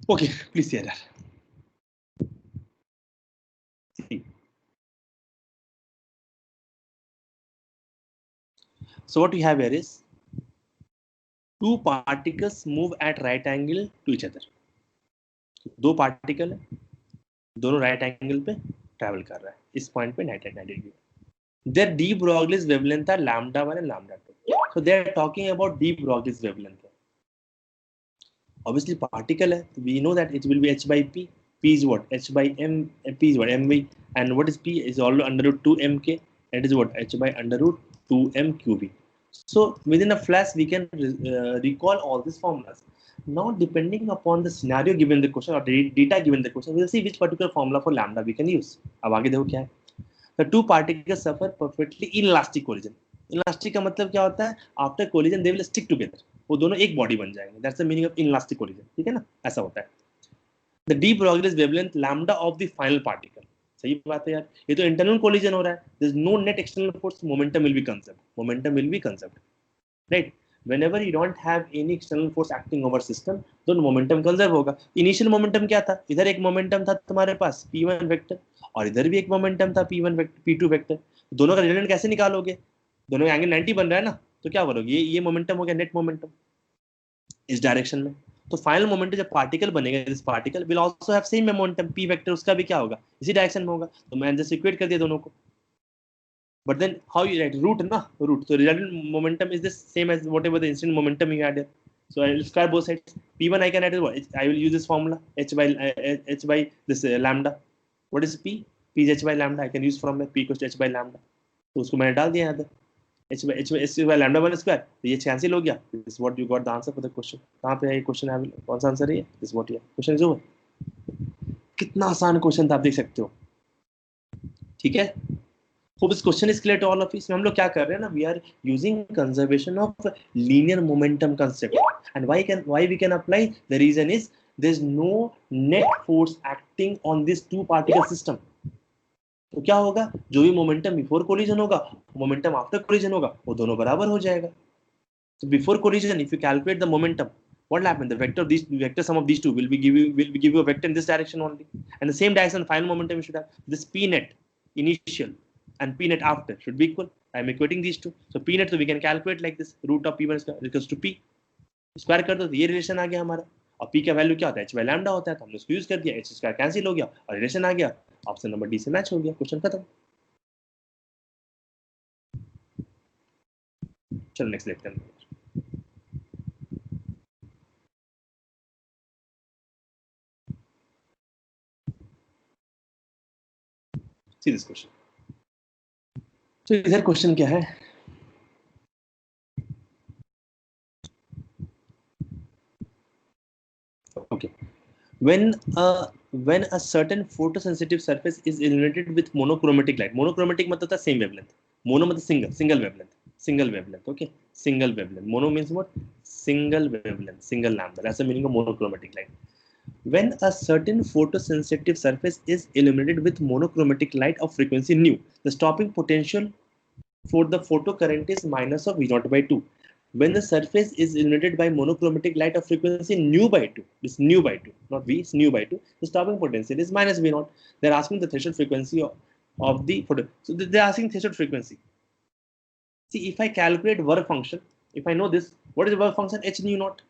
Okay, please see that. See. So what we have here is two particles move at right angle to each other. दो particle है, दोनों right angle पे travel कर रहा है इस पॉइंट पे 90 degree. Their de Broglie's wavelength are lambda 1 and lambda 2. So they are talking about de Broglie's wavelength. Obviously particle hai, we know that it will be h by p. P is what? H by m. P is what? mv. And what is p? Is all under root 2 mk. That is what? H by under root 2 m qb. So within a flash we can recall all these formulas. Now depending upon the scenario given the question or the data given the question, we will see which particular formula for lambda we can use. अब आगे देखो क्या है. The two particles suffer perfectly inelastic collision. Inelastic का मतलब क्या होता है? After collision they will stick together. वो दोनों एक बॉडी बन जाएंगे. That's the meaning of inelastic collision. ठीक है ना? ऐसा होता है. The de Broglie's wavelength lambda of the final particle. सही बात है यार. ये तो internal collision हो रहा है. There is no net external force. Momentum will be conserved. Momentum will be conserved. Right? Whenever you don't have any external force acting over system, तो momentum conserve होगा. Initial momentum क्या था? इधर एक momentum था तुम्हारे पास p1 वेक्टर और इधर भी एक momentum था p1 वेक्टर p2 वेक्टर. दोनों का रिजल्टेंट कैसे निकालोगे? दोनों का एंगल 90 बन रहा है ना, तो क्या करोगे? ये मोमेंटम हो गया नेट मोमेंटम इस डायरेक्शन में. तो फाइनल मोमेंटम जब पार्टिकल बनेगा, this particle will also have same momentum p vector, उसका भी क्या होगा? इसी डायरेक्शन में होगा. तो मैंने जस्ट इक्वेट कर दिया दोनों को. But then how you write root na root, so resultant momentum is the same as whatever the incident momentum you had here. So I will square both sides. P1 I can add what? I will use this formula h by this lambda. What is p? P is h by lambda. I can use from p equals to h by lambda. तो उसको मैंने डाल दिया यहाँ पे h by lambda 1 square. तो ये cancel हो गया. This is what you got the answer for the question. कहाँ पे है ये क्वेश्चन? कौन सा आंसर है ये? This is what here. Question is over. कितना आसान क्वेश्चन था, आप देख सकते हो. ठीक है. Hope this question is clear to all of you. इसमें हम लोग क्या कर रहे हैं ना, we are using conservation of linear momentum concept. And why we can apply? The reason is there is no net force acting on this two particle system. तो क्या होगा? जो भी momentum before collision होगा, momentum after collision होगा, वो दोनों बराबर हो जाएगा. So before collision, if you calculate the momentum, what will happen? The vector sum of these two will give you a vector in this direction only, and the same direction final momentum you should have. This p net initial and p net after should be equal. I am equating these two. So p net, so we can calculate like this: root of p1 square equals to p square कर दो, तो ये relation आ गया हमारा. और p का value क्या होता है? h by लैम्डा होता है. तो हमने उसको यूज कर दिया, h स्क्वायर कैंसिल हो गया और रिलेशन आ गया. ऑप्शन नंबर डी से मैच हो गया. क्वेश्चन खत्म. चलो नेक्स्ट देखते हैं. See this question. तो इधर क्वेश्चन क्या है? Okay. When a certain photosensitive surface is illuminated with monochromatic light, monochromatic मतलब होता है same wavelength, mono मतलब single wavelength, okay, single wavelength. Mono means what? Single wavelength, single lambda. That's the meaning of monochromatic light. When a certain photosensitive surface is illuminated with monochromatic light of frequency nu, the stopping potential for the photocurrent is minus of V0 by 2. When the surface is illuminated by monochromatic light of frequency nu by 2, this nu by 2, not V, it's nu by 2, the stopping potential is minus V0. They're asking the threshold frequency of the photo. So they're asking threshold frequency. See, if I calculate work function, if I know this, what is the work function? H nu naught.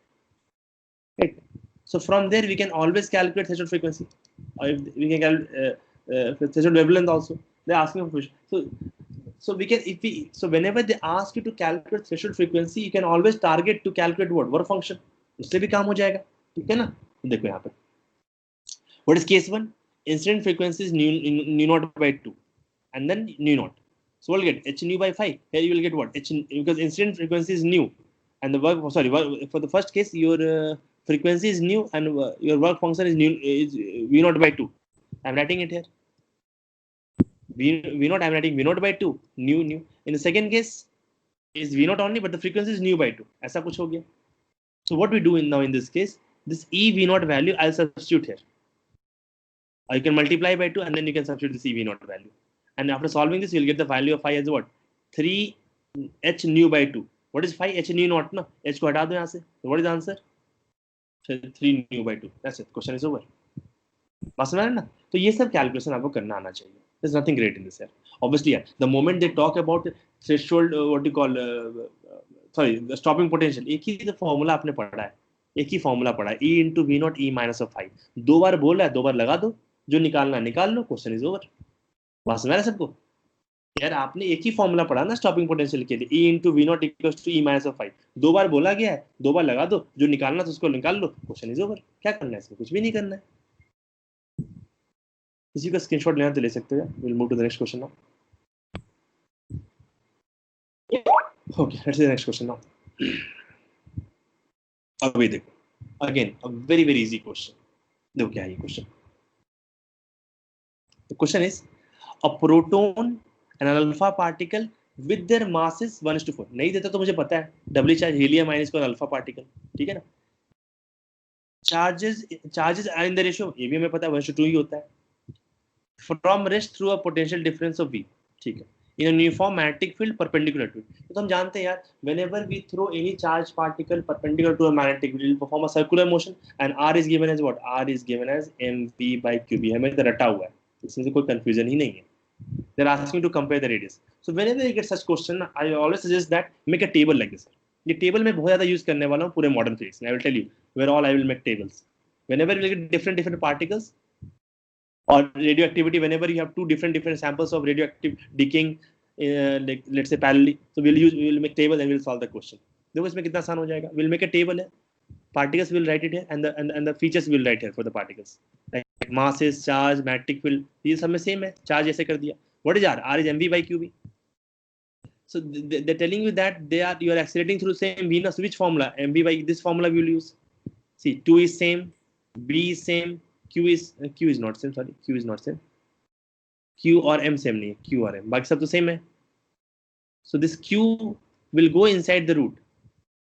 Right. So from there, we can always calculate threshold frequency. Or we can calculate threshold wavelength also. They're asking for so we can, so whenever they ask you to calculate threshold frequency, you can always target to calculate what? Work function. उससे भी काम हो जाएगा. ठीक है ना? देखो यहाँ पे. What is case 1? Incident frequency is nu naught by 2 and then nu naught. So we'll get h nu by 5. Here you will get what? H, because incident frequency is nu and the work, sorry, for the first case your frequency is nu and your work function is nu, is v naught by 2. I'm writing it here. V naught, I'm writing V naught by 2, nu. In the second case is V naught only, but the frequency is nu by 2. ऐसा कुछ हो गया. So what we do now in this case, this E V naught value I'll substitute here. Or you can multiply by 2 and then you can substitute this E V naught value. And after solving this, you'll get the value of phi as what? 3 h nu by 2. What is phi? H nu naught, no? H को हटा दो यहाँ से. So what is the answer? फिर 3 new by 2, that's it, question is over. बात समझ रहे हैं ना? तो ये सब कैलकुलेशन आपको करना आना चाहिए। There's nothing great in this here. Obviously, yeah, the moment they talk about threshold, what do you call, sorry, the stopping potential, एक ही तो फॉर्मूला आपने पढ़ा है, एक ही फॉर्मूला पढ़ा है, E into V naught E minus of 5, 2 बार बोल रहा है, 2 बार लगा दो, जो निकालना निकाल लो, क्वेश्चन इज ओवर। बात समझ रहे हैं सबको? यार आपने एक ही फॉर्मूला पढ़ा ना स्टॉपिंग पोटेंशियल के लिए, E into V naught equals to E minus of 5, 2 बार बोला गया है, 2 बार लगा दो, जो निकालना तो उसको निकाल लो, क्वेश्चन इज ओवर। क्या करना है इसमें? कुछ भी नहीं करना है। किसी का स्क्रीनशॉट लेना तो ले सकते हो। Will move to the next question now. Okay, let's see the next question now. अभी देखो, again a very very easy question. देखो क्या है ये question. The question is a proton and alpha particle with their masses 1:4। नहीं देता तो मुझे पता है, डबली चार्ज हीलियम आयन इसको अल्फा पार्टिकल, ठीक है ना। Charges are in the ratio, ये भी हमें पता है 1:2 ही होता है। From rest through a potential difference of V, ठीक है, in a uniform magnetic field perpendicular to it। तो हम जानते हैं यार, whenever we throw any charged particle perpendicular to a magnetic field, it will perform a circular motion, and R is given as what? R is given as mv by qb। हमें तो रटा हुआ है, इसमें से कोई कंफ्यूजन ही नहीं है। They're asking to compare the radius। So whenever you get such question, I always suggest that make a table like this। ये टेबल मैं बहुत ज्यादा यूज करने वाला हूँ पूरे मॉडर्न फिजिक्स में। I will tell you where all I will make tables। Whenever you get different particles or radioactivity, whenever you have two different samples of radioactive decaying, like let's say parallelly, so we will make table and we'll solve the question। देखो इसमें कितना आसान हो जाएगा। we'll make a table है, particles will write it here, and the features will write here for the particles, like masses, charge, magnetic field, ये सब में सेम है। चार्ज ऐसे कर दिया, what is R? R is mv by qb। so they're telling you that you are accelerating through same Venus, which formula? mv by this formula we will use। see, 2 is same, b is same, q is not same, sorry, q is not same, q और m same नहीं है, q और m बाकी सब तो same है। so this q will go inside the root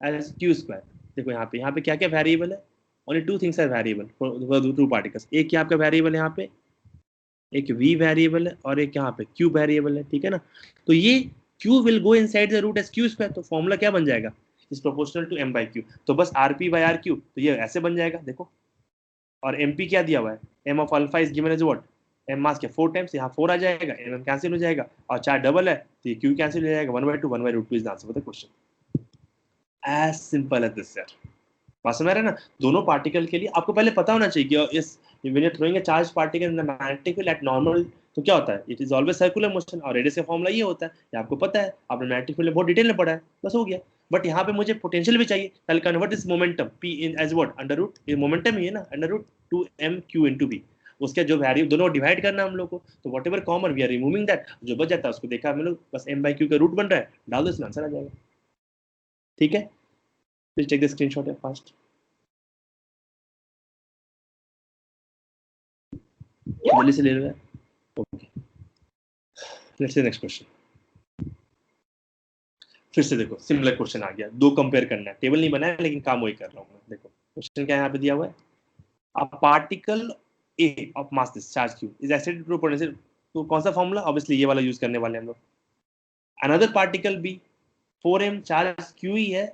as q square। देखो यहाँ पे क्या क्या वेरिएबल है? only two things are variable for the two particles। एक क्या आपका वेरिएबल है यहाँ पे, एक v वेरिएबल है और एक यहाँ पे q वेरिएबल है, ठीक है ना। तो ये q will go inside the root as q square, तो फॉर्मूला क्या बन जाएगा? is proportional to m by q। तो बस rp by rq, तो ये ऐसे बन जाएगा देखो। और mp क्या दिया हुआ है? m of alpha is given as what? m मास क्या 4 टाइम्स, यहाँ 4 आ जाएगा, m कैंसिल हो जाएगा, और 4 डबल है तो ये q कैंसिल हो जाएगा, 1/2 1/√2 is the answer for the question. As simple as this यार। बात समझ रहे हैं ना? दोनों पार्टिकल के लिए आपको पहले पता होना चाहिए कि इस when you throwing a charge particle in the magnetic field at normal, तो क्या होता है? It is always circular motion, और रेडियस का फॉर्मूला ये होता है, ये आपको पता है, आपने मैग्नेटिक फील्ड में बहुत डिटेल में पढ़ा है, बस हो गया। बट यहाँ पे मुझे पोटेंशियल भी चाहिए, पहले convert this momentum p in as what? Under root, ये मोमेंटम ही है ना, under root 2mq into v। उसके जो वैल्यू दोनों डिवाइड करना हम लोग को, तो whatever common we are removing that, जो बच जाता है उसको देखा हम लोग, बस m by q का रूट बन रहा है, डाल दो, इसमें आंसर आ जाएगा। ठीक है, प्लीज टेक द स्क्रीनशॉट है फास्ट, जल्दी से ले लो यार। Okay, let's C next question. फिर से देखो सिमिलर क्वेश्चन आ गया, दो कंपेयर करना है, टेबल नहीं बनाया लेकिन काम वही कर रहा हूँ मैं। देखो क्वेश्चन क्या यहाँ पे दिया हुआ है, a particle A of mass this charge q is excited to potential, तो कौन सा फॉर्मूला? ऑब्वियसली ये वाला यूज करने वाले हम लोग। Another particle B 4m charge Q ही है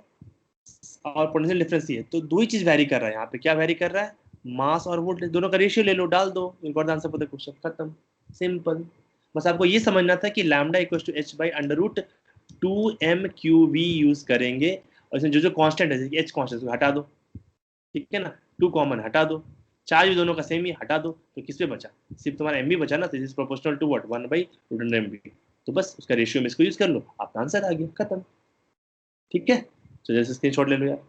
और पोटेंशियल डिफरेंस ही है, तो दो ही चीज वेरी कर रहा है यहाँ पे। क्या वेरी कर रहा है? मास और वोल्टेज, दोनों का रेशियो ले लो, डाल दो, important answer for the question, खत्म, सिंपल। बस आपको ये समझना था कि lambda equal to h by under root 2m/qv use करेंगे, और इसमें जो जो कांस्टेंट है, जैसे h कांस्टेंट, उसको हटा दो, ठीक है ना, 2 कॉमन हटा दो, चार्ज भी दोनों का सेम ही, हटा दो, तो किस पे बचा? सिर्फ तुम्हारा mv बचा ना, तो is proportional to what? 1/√mv। तो बस उसका रेशियो में इसको यूज कर लो, आपका आंसर आ गया, खत्म। ठीक है, तो जैसे स्क्रीनशॉट ले लो यार,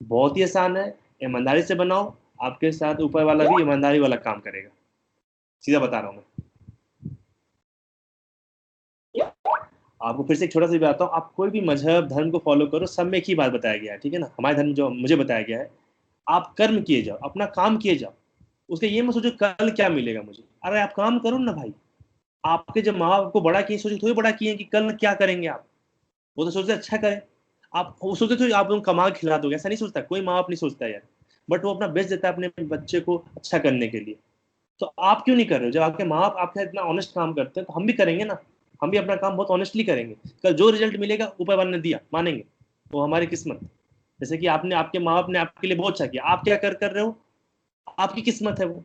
बहुत ही आसान है, ईमानदारी से बनाओ, आपके साथ ऊपर वाला भी ईमानदारी वाला काम करेगा, सीधा बता रहा हूँ मैं आपको। फिर से एक छोटा सा भी बताता हूँ, आप कोई भी मजहब धर्म को फॉलो करो, सब में एक ही बात बताया गया है, ठीक है ना। हमारे धर्म जो मुझे बताया गया है, आप कर्म किए जाओ, अपना काम किए जाओ, उसके ये मत सोचो कल क्या मिलेगा मुझे। अरे आप काम करो ना भाई, आपके जब माँ बाप को बड़ा किए, सोचो थोड़ी बड़ा किए कि कल क्या करेंगे आप, वो तो सोचते अच्छा करें। आप वो सोचते थे आप उनको कमा के खिला दोगे, ऐसा नहीं सोचता कोई माँ बाप, नहीं सोचता यार, बट वो अपना बेस्ट देता है अपने बच्चे को अच्छा करने के लिए। तो आप क्यों नहीं कर रहे हो? जब आपके माँ बाप आपके इतना ऑनेस्ट काम करते हैं, तो हम भी करेंगे ना, हम भी अपना काम बहुत ऑनेस्टली करेंगे, कल जो रिजल्ट मिलेगा ऊपर वाले ने दिया, मानेंगे, वो हमारी किस्मत। जैसे कि आपने, आपके माँ बाप ने आपके लिए बहुत अच्छा किया, आप क्या कर रहे हो, आपकी किस्मत है वो।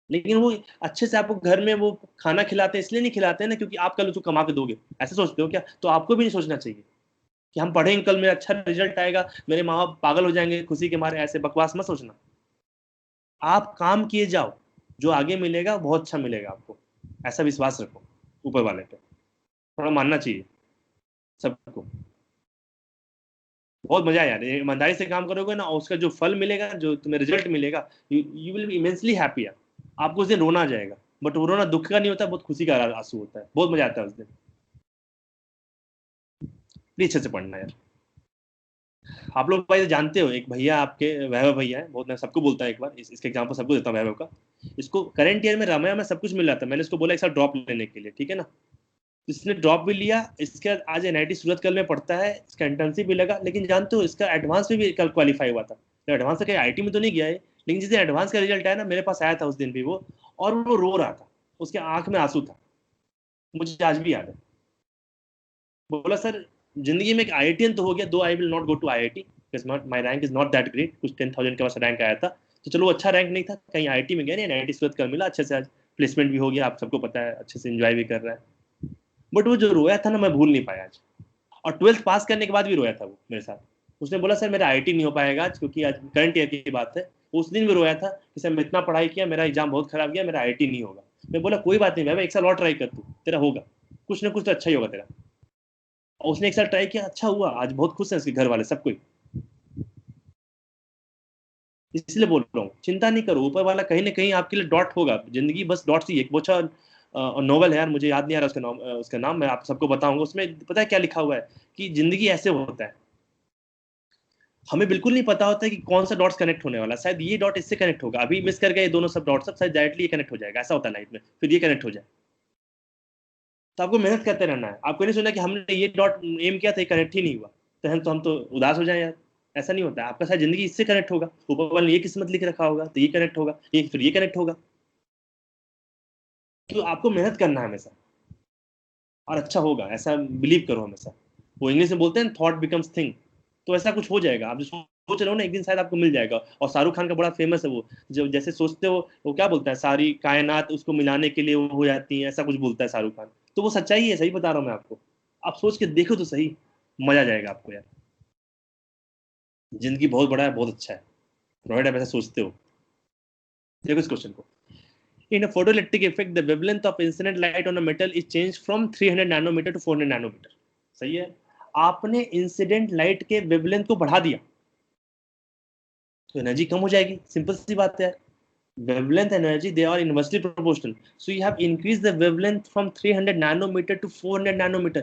लेकिन वो अच्छे से आपको घर में वो खाना खिलाते हैं, इसलिए नहीं खिलाते हैं ना क्योंकि आप कल उसको कमा के दोगे, ऐसे सोचते हो क्या? तो आपको भी नहीं सोचना चाहिए कि हम पढ़ेंगे कल मेरा अच्छा रिजल्ट आएगा, मेरे माँ बाप पागल हो जाएंगे खुशी के मारे, ऐसे बकवास मत सोचना। आप काम किए जाओ, जो आगे मिलेगा बहुत अच्छा मिलेगा आपको, ऐसा विश्वास रखो ऊपर वाले पे, थोड़ा मानना चाहिए सबको। बहुत मजा है यार, ईमानदारी से काम करोगे ना, और उसका जो फल मिलेगा, जो तुम्हें रिजल्ट मिलेगा, you will be immensely happy यार। आपको उस दिन रोना आ जाएगा, बट वो रोना दुख का नहीं होता, बहुत खुशी का आंसू होता है, बहुत मजा आता है उस दिन। प्लीज अच्छे से पढ़ना यार। आप लोग भाई जानते हो, एक भैया आपके वैभव भैया है, बहुत मैं सबको बोलता है, एक बार इसके एग्जाम्पल सबको देता हूँ वैभव का। इसको करंट ईयर में रामायण में सब कुछ मिल रहा था, मैंने इसको बोला एक साल ड्रॉप लेने के लिए, ठीक है ना। इसने ड्रॉप भी लिया, इसके बाद आज एनआईटी सूरत कल में पढ़ता है, इसका इंटर्नशिप भी लगा, लेकिन जानते हो इसका एडवांस में भी कल क्वालिफाई हुआ था। तो एडवांस से कहीं आईटी में तो नहीं गया है, लेकिन जिस दिन एडवांस का रिजल्ट आया ना, मेरे पास आया था उस दिन भी वो, और वो रो रहा था, उसके आंख में आंसू था, मुझे आज भी याद है। बोला सर, जिंदगी में एक आईआईटीएन तो हो गया, दो I will not go to IIT, my rank is not that great, कुछ 10,000 के पास रैंक आया था, तो चलो अच्छा रैंक नहीं था, कहीं आईआईटी में गया नहीं, आईआईटी सूरत कल मिला, अच्छे से आज प्लेसमेंट भी हो गया, आप सबको पता है, अच्छे से एंजॉय भी कर रहा है। बट वो जो रोया था ना, मैं भूल नहीं पाया आज। और ट्वेल्थ पास करने के बाद भी रोया था वो मेरे साथ। उसने बोला सर मेरा आईआईटी नहीं हो पाएगा आज, क्योंकि आज करंट ईयर की बात है। उस दिन भी रोया था कि सर मैं इतना पढ़ाई किया, मेरा एग्जाम बहुत खराब गया, मेरा आईआईटी नहीं होगा। मैं बोला कोई बात नहीं भाई, एक साल और ट्राई कर, तू तेरा होगा, कुछ ना कुछ तो अच्छा ही होगा तेरा। और उसने एक साल ट्राई किया, अच्छा हुआ, आज बहुत खुश है उसके घर वाले सब कोई। इसलिए बोल रहा हूँ, चिंता नहीं करो, ऊपर वाला कहीं ना कहीं आपके लिए डॉट होगा, जिंदगी बस डॉट सी एक बोछा। नोवेल है यार, मुझे याद नहीं आ रहा उसका नाम मैं आप सबको बताऊंगा, उसमें पता है क्या लिखा हुआ है, कि जिंदगी ऐसे होता है, हमें बिल्कुल नहीं पता होता है कि कौन सा डॉट्स कनेक्ट होने वाला, शायद ये डॉट इससे कनेक्ट होगा, अभी मिस कर गए ये दोनों सब डॉट्स, सब शायद डायरेक्टली ये कनेक्ट हो जाएगा, ऐसा होता है लाइफ में, फिर ये कनेक्ट हो जाए। तो आपको मेहनत करते रहना है, आपको नहीं सुना कि हमने ये डॉट एम किया था, ये कनेक्ट ही नहीं हुआ, तो हम तो उदास हो जाए यार। ऐसा नहीं होता है, आपका शायद जिंदगी इससे कनेक्ट होगा, ऊपर वाले ने ये किस्मत लिख रखा होगा, तो ये कनेक्ट होगा, ये फिर ये कनेक्ट होगा। तो आपको मेहनत करना है हमेशा, और अच्छा होगा, ऐसा बिलीव करो हमेशा। वो इंग्लिश में बोलते हैं थॉट बिकम्स थिंग, तो ऐसा कुछ हो जाएगा, आप जो सोच रहे हो ना, एक दिन शायद आपको मिल जाएगा। और शाहरुख खान का बड़ा फेमस है वो, जो जैसे सोचते हो, वो क्या बोलता है, सारी कायनात उसको मिलाने के लिए वो हो जाती है, ऐसा कुछ बोलता है शाहरुख खान। तो वो सच्चाई है, सही बता रहा हूँ मैं आपको, आप सोच के देखो तो सही, मजा आ जाएगा आपको यार। जिंदगी बहुत बड़ा है, बहुत अच्छा है, प्रोवाइड आप ऐसा सोचते हो। देखो इस क्वेश्चन को, in a photoelectric effect the wavelength of incident light on a metal is changed from 300 nanometer to 400 nanometer। सही है, आपने इंसिडेंट लाइट के वेवलेंथ को बढ़ा दिया, तो एनर्जी कम हो जाएगी, सिंपल सी बात है। wavelength and energy they are inversely proportional, so you have increased the wavelength from 300 nanometer to 400 nanometer,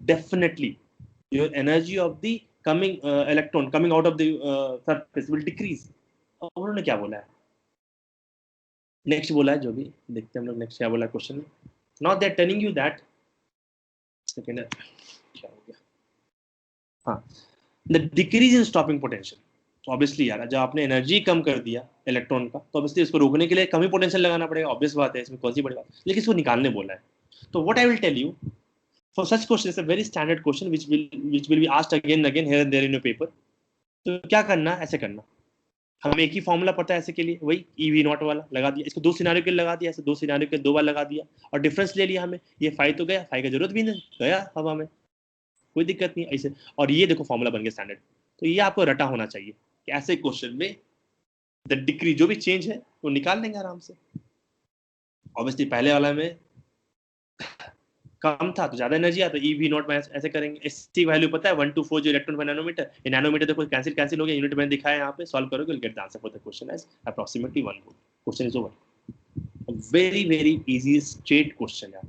definitely your energy of the coming electron coming out of the surface will decrease। और उन्होंने क्या बोला है, next बोला है, जो भी देखते हैं हम लोग नेक्स्ट क्या बोला क्वेश्चन में। Not that telling you that, second क्या हो गया, हाँ, the decrease in stopping potential. तो ऑब्वियसली यार, जब आपने एनर्जी कम कर दिया इलेक्ट्रॉन का, तो ऑब्वियसली इसको रोकने के लिए कम ही पोटेंशियल लगाना पड़ेगा, ऑब्वियस बात है, इसमें कौन सी बड़ी बात, लेकिन इसको निकालने बोला है। तो what I will tell you, for such question is a very standard question which will be asked again and again here and there in your paper. तो क्या करना, ऐसे करना, हमें एक ही फॉर्मूला पता है ऐसे के लिए, वही ई वी नॉट वाला लगा दिया, इसको दो सिनारियो के लिए लगा दिया, ऐसे दो सिनारियो के दो बार लगा दिया, और डिफरेंस ले लिया हमें, ये फाइव तो गया, फाइव की जरूरत भी नहीं, गया हवा में, कोई दिक्कत नहीं ऐसे। और ये देखो फॉर्मूला बन गया स्टैंडर्ड। तो ये आपको रटा होना चाहिए कि ऐसे क्वेश्चन में द डिग्री जो भी चेंज है वो निकाल लेंगे आराम से। ऑब्वियसली पहले वाला में कम था तो ज्यादा एनर्जी आता, ई वी नॉट माइनस ऐसे करेंगे, एस टी वैल्यू पता है 124 जो इलेक्ट्रॉन पर नैनोमीटर, ये नैनोमीटर देखो कैंसिल कैंसिल हो गया, यूनिट मैंने दिखाया यहाँ पे, सॉल्व करोगे get the answer for the question as approximately 1 volt. Question is over, very very easy straight question है।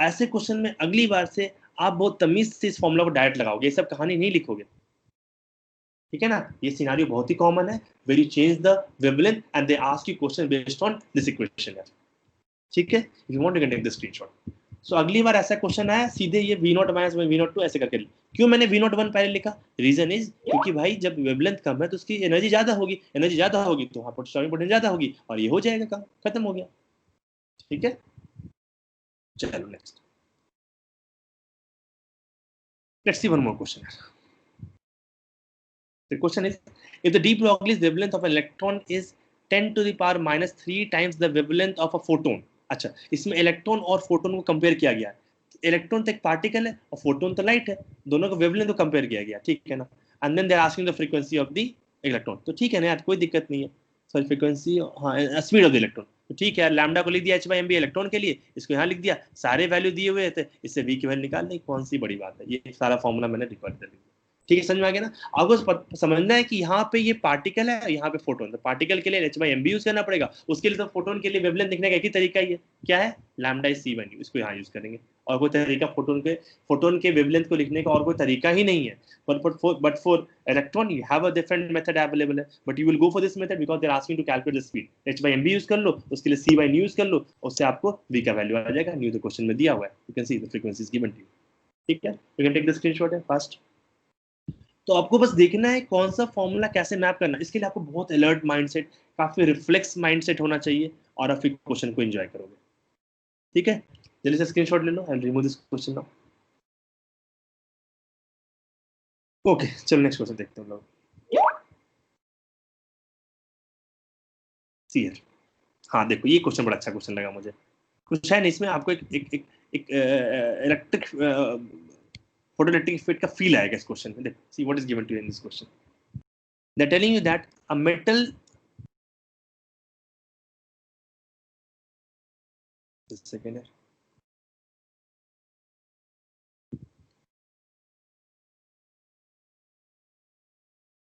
ऐसे क्वेश्चन में अगली बार से आप बहुत तमीज से इस फॉर्मूला को डायरेक्ट लगाओगे, ये सब कहानी नहीं लिखोगे, ठीक है ना। ये सिनारियो बहुत ही कॉमन है, where you change the wavelength and they ask you question based on this equation है, ठीक है। If you want you can take the screenshot. So अगली बार ऐसा क्वेश्चन आया सीधे ये V naught minus V naught two ऐसे करके, क्यों मैंने वी नॉट वन पहले लिखा, रीजन इज क्योंकि भाई जब वेवलेंथ कम है तो उसकी एनर्जी ज्यादा होगी, एनर्जी ज्यादा होगी तो वहां पोटेंशियल पोटेंशियल ज्यादा होगी, और ये हो जाएगा काम, खत्म हो गया, ठीक है। चलो next, let's see one more question. The question is, if the de Broglie's wavelength of an electron is 10 to the power minus 3 times the wavelength of a photon. अच्छा, इसमें इलेक्ट्रॉन और फोटोन को कंपेयर किया गया है. Electron तो एक particle है और फोटोन तो लाइट है, दोनों का वेवलेंथ को कंपेयर किया गया, ठीक है ना. And then they are asking the frequency of the electron. तो ठीक है ना यार, कोई दिक्कत नहीं है. सॉरी, फ्रीक्वेंसी, हाँ, स्पीड ऑफ द इलेक्ट्रॉन. तो ठीक है यार, लैम्डा को लिख दिया h/mb इलेक्ट्रॉन के लिए, इसको यहाँ लिख दिया, सारे वैल्यू दिए हुए थे, इससे v की वैल्यू निकाल ली. कौन सी बड़ी बात है, ये सारा फॉर्मूला मैंने रिकॉर्ड कर लिया. ठीक है, समझ में आ गया ना. आपको समझना है कि यहाँ पे ये पार्टिकल है, यहाँ पे फोटोन. तो पार्टिकल के लिए h/mb यूज करना पड़ेगा, उसके लिए तो फोटोन के लिए वेवलेंथ लिखने का एक ही तरीका ही है, क्या है, लैम्डा इज c/u. इसको यहाँ यूज करेंगे, और कोई तरीका फोटोन के वेवलेंथ को लिखने का और कोई तरीका ही नहीं है. But for electron you have a different method available है, but you will go for this method because they are asking to calculate the speed. h/mb use कर लो, उसके लिए c/nu यूज कर लो, उससे आपको v का वैल्यू आ जाएगा. न्यू तो क्वेश्चन में दिया हुआ है, you can see the frequency is given to you. ठीक है, you can take the screenshot है फास्ट. तो आपको बस देखना है कौन सा फॉर्मूला कैसे मैप करना है. इसके लिए आपको बहुत अलर्ट माइंडसेट, काफी रिफ्लेक्स माइंडसेट होना चाहिए, और आप फिर क्वेश्चन को एंजॉय करोगे. ठीक है, जल्दी से स्क्रीनशॉट ले लो and remove this question now. Okay, चलो नेक्स्ट क्वेश्चन देखते हैं लोग. सी है, हाँ देखो, ये क्वेश्चन बड़ा अच्छा क्वेश्चन लगा मुझे. कुछ है नहीं इसमें, आपको एक इलेक्ट्रिक फोटोइलेक्ट्रिक इफेक्ट का फील आएगा इस क्वेश्चन में. देखो, see what is given to you in this question. They are telling you that a metal, second है,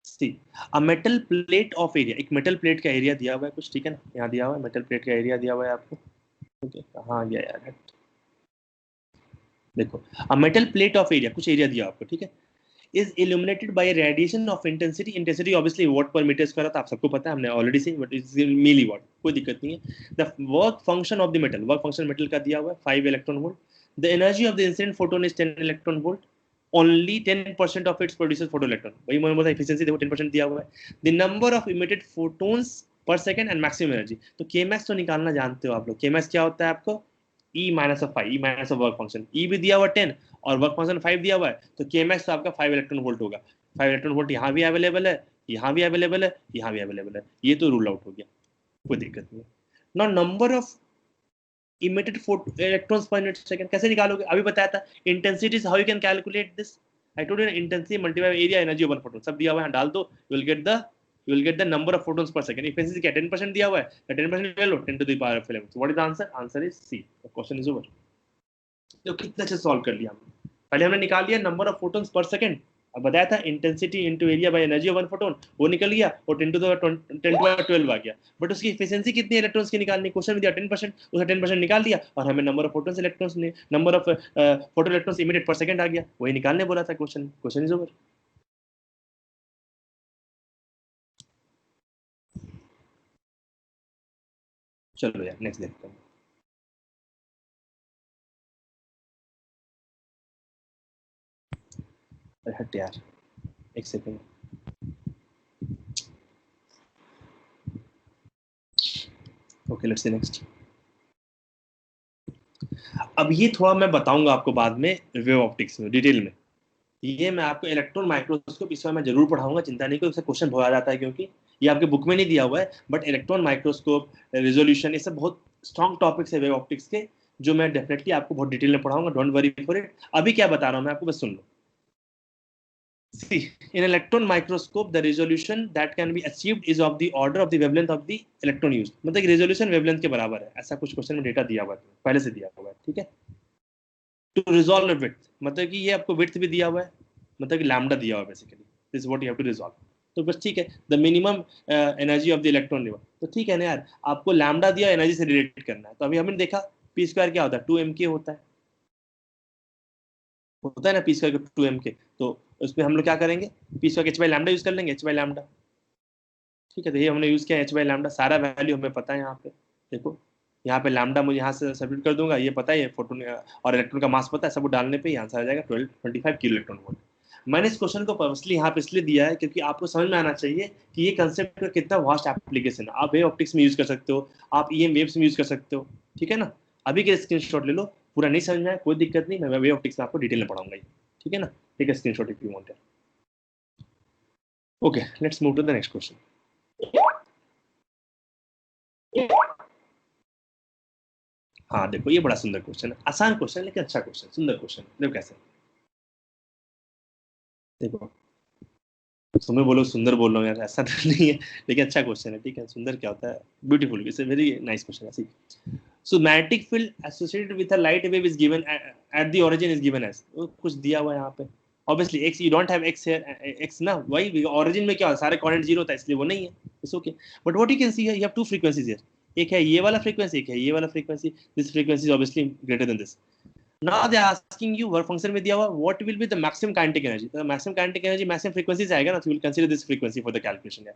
see a metal plate of area. एक मेटल प्लेट का एरिया दिया हुआ है कुछ, ठीक है ना, यहाँ दिया हुआ है मेटल प्लेट का एरिया दिया हुआ है आपको. ओके, कहाँ गया यार, देखो, अ मेटल प्लेट ऑफ एरिया, कुछ एरिया दिया आपको, ठीक है, is illuminated by a radiation of intensity. Intensity obviously watt per meter square था, आप सबको पता है, हमने already seen, but it's milliwatt, कोई दिक्कत नहीं है. The work function of the metal, work function metal का दिया हुआ है 5 electron volt. The energy of the incident photon is 10 electron volt. Only 10% of it produces photoelectron. वही मैं बोलता, efficiency देखो 10% दिया हुआ है. The number of emitted photons per second and maximum energy. तो Kmax तो निकालना जानते हो आप लोग. Kmax क्या होता है आपको, E minus of 5, E minus of work function. E भी दिया हुआ 10 और वर्क फंक्शन 5 दिया हुआ है, तो के मैक्स तो आपका 5 इलेक्ट्रॉन वोल्ट होगा. 5 इलेक्ट्रॉन वोल्ट यहाँ भी अवेलेबल है, यहाँ भी अवेलेबल है, यहाँ भी अवेलेबल है. ये तो रूल आउट हो गया, कोई दिक्कत नहीं. Now number of emitted electrons per unit second कैसे निकालोगे, अभी बताया था. Intensity, how you can calculate this. I told you, intensity multiply area energy over photon, सब दिया हुआ है, डाल दो, you will get the number of photons per second. Efficiency क्या 10% दिया हुआ है, 10% ले लो, 10 to the power of 11. So what is the answer? Answer is C. The question is over. तो कितना अच्छे सॉल्व कर लिया हमने. पहले हमने निकाल लिया नंबर ऑफ फोटोन्स पर सेकंड, अब बताया था intensity into area by energy of one photon, वो निकल गया, और 10 to the 12 आ गया. बट उसकी एफिशिएंसी कितनी इलेक्ट्रॉन्स की निकालनी, क्वेश्चन में दिया 10%, उसने 10% निकाल दिया, और हमें नंबर ऑफ फोटोन्स इलेक्ट्रॉन्स ने, number of photo electrons emitted पर सेकंड आ गया, वही निकालने बोला था. Question is over. चलो यार, नेक्स्ट देखते हैं. हट यार, एक second. Okay, let's C next. अब ये थोड़ा मैं बताऊंगा आपको बाद में वेव ऑप्टिक्स में डिटेल में. ये मैं आपको इलेक्ट्रॉन माइक्रोस्कोप इस बार मैं जरूर पढ़ाऊंगा, चिंता नहीं करो, उससे क्वेश्चन बहुत आ जाता है, क्योंकि ये आपके बुक में नहीं दिया हुआ है. बट इलेक्ट्रॉन माइक्रोस्कोप, रेजोल्यूशन, ये सब बहुत स्ट्रॉन्ग टॉपिक्स है वेव ऑप्टिक्स के, जो मैं डेफिनेटली आपको बहुत डिटेल में पढ़ाऊंगा. Don't worry for it. अभी क्या बता रहा हूँ मैं आपको, बस सुन लो. See, in electron microscope, the resolution that can be achieved is of the order of the wavelength of the electron used. मतलब कि resolution wavelength के बराबर है, ऐसा कुछ क्वेश्चन में डेटा दिया हुआ है, पहले से दिया हुआ है, ठीक है. To resolve the width, मतलब कि ये आपको width भी दिया हुआ है, मतलब कि lambda दिया हुआ है basically. This is what you have to resolve. तो बस ठीक है, the minimum energy of the electron level. तो ठीक है ना यार, आपको lambda दिया एनर्जी से रिलेटेड करना है. तो अभी हमने देखा p स्क्वायर क्या होता है, 2mk होता है ना, p स्क्वायर 2mk. तो उसमें हम लोग क्या करेंगे, p square h by lambda use कर लेंगे, h बाई लैम्डा. ठीक है, तो ये हमने यूज किया h बाई लैम्डा, सारा वैल्यू हमें पता है. यहाँ पे देखो, यहाँ पे लैम्डा मुझे यहाँ से सबमिट कर दूंगा, ये पता है, ये फोटोन और इलेक्ट्रॉन का मास पता है, सब डालने पे आंसर आ जाएगा 1225 किलो इलेक्ट्रॉन वोल्ट. मैंने इस क्वेश्चन को पर्पसली यहाँ पे इसलिए दिया है क्योंकि आपको समझ में आना चाहिए कि ये कंसेप्ट का कितना वास्ट एप्लीकेशन है. आप वेव ऑप्टिक्स में यूज कर सकते हो, आप ईएम वेव्स में यूज कर सकते हो, ठीक है ना. अभी के स्क्रीनशॉट ले लो, पूरा नहीं समझ में आया कोई दिक्कत नहीं, मैं वेव ऑप्टिक्स में आपको डिटेल में पढ़ाऊंगा, ठीक है ना. ठीक है, screenshot if you want. Okay, let's move to the next question. हाँ देखो, ये बड़ा सुंदर क्वेश्चन है, आसान क्वेश्चन लेकिन अच्छा क्वेश्चन, सुंदर क्वेश्चन। देखो कैसे, देखो तुम्हें बोलो सुंदर बोल रहा हूँ यार, ऐसा तो नहीं है, लेकिन अच्छा क्वेश्चन है। ठीक है, सुंदर क्या होता है? Beautiful, it's a very nice question. ऐसी so magnetic field associated with a light wave is given at the origin is given as, कुछ दिया हुआ है यहाँ पे। obviously x, you don't have x here, x ना, वही origin में क्या सारे कोऑर्डिनेट जीरो था, इसलिए वो नहीं है, it's okay. But what you can see here, you have two frequencies here, एक है ये वाला फ्रीक्वेंसी, एक है ये वाला frequency, this frequency is obviously greater than this. now they are asking you work function में दिया हुआ what will be the maximum kinetic energy, तो maximum kinetic energy maximum frequency से आएगा ना, तो you will consider this frequency for the calculation।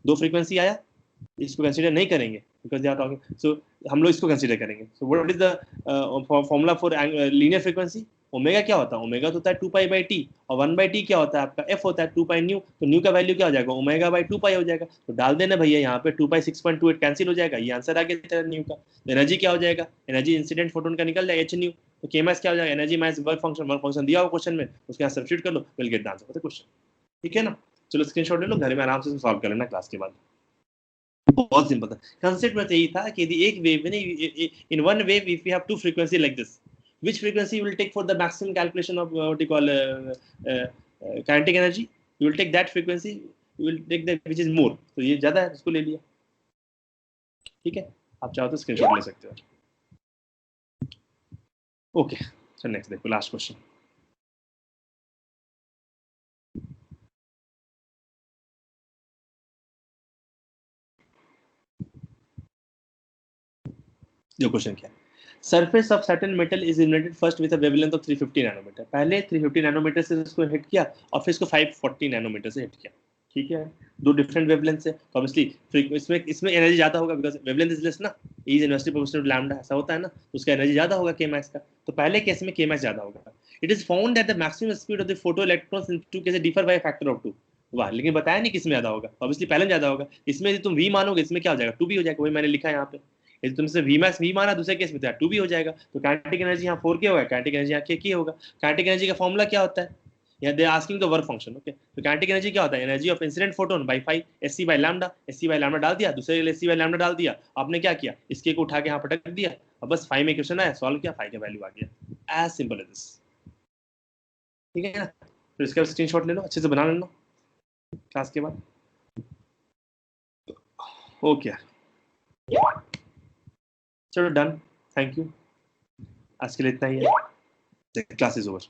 दो frequency आया, इसको कंसीडर नहीं करेंगे बिकॉज दे आर टॉकिंग, सो हम लोग इसको कंसीडर करेंगे। So what is the formula for linear frequency? Omega क्या होता है? ओमेगा तो होता है 2 पाई/t, और 1/t क्या होता है आपका? f होता है 2 पाई न्यू, तो न्यू का वैल्यू क्या हो जाएगा? ओमेगा/2 पाई हो जाएगा। तो डाल देना भैया यहाँ पे 2 पाई/6.28 कैंसिल हो जाएगा, ये आंसर आ गया तेरा न्यू का। एनर्जी क्या हो जाएगा? एनर्जी इंसिडेंट फोटोन का निकल जाएगा h न्यू, तो के मास क्या हो जाएगा? एनर्जी माइनस वर्क फंक्शन दिया हुआ क्वेश्चन में, उसके यहाँ सब्स्टिट्यूट कर लो, will get the answer for the question. ठीक है ना? चलो स्क्रीनशॉट ले लो, घर में आराम से सॉल्व कर लेना क्लास के बाद। बहुत सिंपल था कंसेप्ट में, यही था कि यदि एक वेव में in one wave if you have two frequency like this, which frequency you will take for the maximum calculation of what you call kinetic energy, you will take that frequency, you will take that which is more, तो ये ज्यादा है, इसको ले लिया। ठीक है, आप चाहो तो स्क्रीनशॉट ले सकते हो। ओके, चलो नेक्स्ट देखो, लास्ट क्वेश्चन। जो क्वेश्चन क्या है, surface of certain metal is illuminated first with a wavelength of 350 nanometre. पहले 350 नैनोमीटर से इसको हिट किया, और फिर इसको 540 नैनोमीटर से हिट किया। ठीक है, दो डिफरेंट वेवलेंथ है, तो ऑब्वियसली इसमें एनर्जी ज्यादा होगा बिकॉज वेवलेंथ इज लेस ना, is inversely proportional to lambda, ऐसा होता है ना, तो उसका एनर्जी ज्यादा होगा के मैक्स का। तो पहले केस में के मैक्स ज्यादा होगा। It is found that the maximum speed of the photo electrons in two cases differ by factor of 2। वाह, लेकिन बताया नहीं किसमें ज्यादा होगा, ऑब्वियसली पहले ज्यादा होगा। इसमें यदि तुम v मानोगे, इसमें क्या हो जाएगा? 2 भी हो जाएगा, वही मैंने लिखा है यहाँ पे। यदि तुमसे v मैक्स v माना, दूसरे केस में तो 2 भी हो जाएगा। तो काइनेटिक एनर्जी यहाँ 4k होगा, काइनेटिक एनर्जी यहाँ k होगा। काइनेटिक एनर्जी का फॉर्मूला क्या होता है? यहाँ they asking the work function. Okay, तो काइनेटिक एनर्जी क्या होता है? Energy of incident photon by 5 sc by lambda. sc by lambda डाल दिया, दूसरे के लिए sc बाई लैम्डा डाल दिया, आपने क्या किया? इसके को उठा के यहाँ पटक दिया, अब बस 5 में क्वेश्चन आया, सॉल्व किया, 5 का वैल्यू आ गया। As simple as this. ठीक है ना? फिर इसका स्क्रीनशॉट ले लो, अच्छे से बना लेना क्लास के बाद। ओके, चलो डन, थैंक यू, आज के लिए इतना ही है, क्लास इज ओवर।